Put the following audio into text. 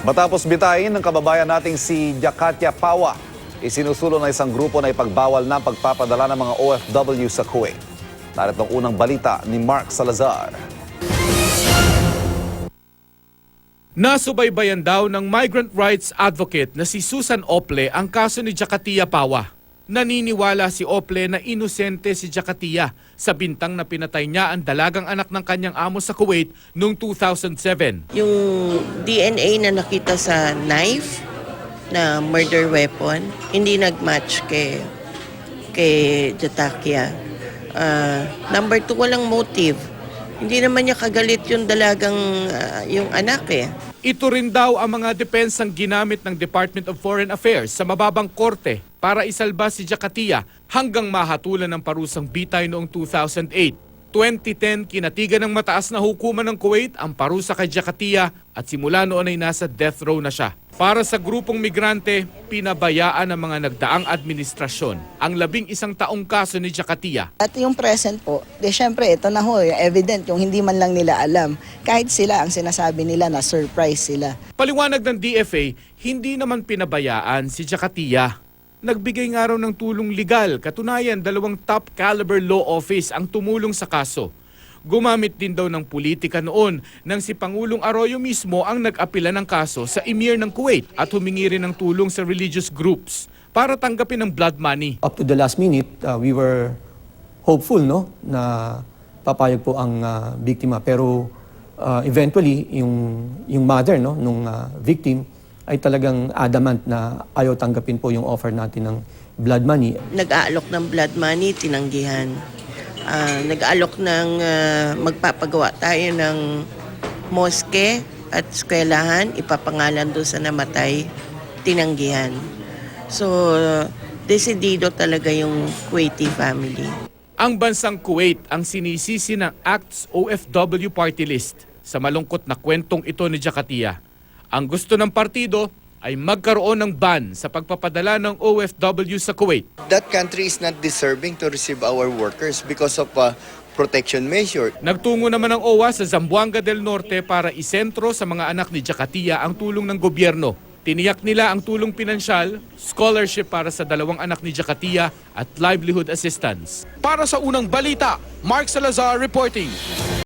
Matapos bitayin ng kababayan nating si Jakatia Pawa, isinusulong ng isang grupo na ipagbawal na pagpapadala ng mga OFW sa Kuwait. Narito ang unang balita ni Mark Salazar. Nasubaybayan daw ng migrant rights advocate na si Susan Ople ang kaso ni Jakatia Pawa. Naniniwala si Ople na inosente si Jakatia sa bintang na pinatay niya ang dalagang anak ng kanyang amo sa Kuwait noong 2007. Yung DNA na nakita sa knife na murder weapon, hindi nag-match kay Jakatia. Number 2, walang motive. Hindi naman niya kagalit yung dalagang yung anak eh. Ito rin daw ang mga depensang ginamit ng Department of Foreign Affairs sa mababang korte para isalba si Jakatia hanggang mahatulan ng parusang bitay noong 2008. 2010, kinatigan ng mataas na hukuman ng Kuwait ang parusa kay Jakatia at simula noon ay nasa death row na siya. Para sa grupong migrante, pinabayaan ng mga nagdaang administrasyon ang 11 taong kaso ni Jakatia. At yung present po, syempre ito na ho, yung evident, yung hindi man lang nila alam. Kahit sila, ang sinasabi nila na surprise sila. Paliwanag ng DFA, hindi naman pinabayaan si Jakatia. Nagbigay nga raw ng tulong legal, katunayan 2 top caliber law office ang tumulong sa kaso. Gumamit din daw ng politika noon nang si Pangulong Arroyo mismo ang nag-apila ng kaso sa Emir ng Kuwait at humingi rin ng tulong sa religious groups para tanggapin ng blood money. Up to the last minute, we were hopeful na papayag po ang biktima. Pero eventually, yung mother nung victim ay talagang adamant na ayaw tanggapin po yung offer natin ng blood money. Nag-aalok ng blood money, tinanggihan. Nag-aalok ng magpapagawa tayo ng moske at eskwelahan, ipapangalan doon sa namatay, tinanggihan. So, desidido talaga yung Kuwaiti family. Ang bansang Kuwait ang sinisisi ng ACT's OFW party list sa malungkot na kwentong ito ni Jakatia. Ang gusto ng partido ay magkaroon ng ban sa pagpapadala ng OFW sa Kuwait. That country is not deserving to receive our workers because of protection measure. Nagtungo naman ang OWA sa Zamboanga del Norte para isentro sa mga anak ni Jakatia ang tulong ng gobyerno. Tiniyak nila ang tulong pinansyal, scholarship para sa 2 anak ni Jakatia at livelihood assistance. Para sa unang balita, Mark Salazar reporting.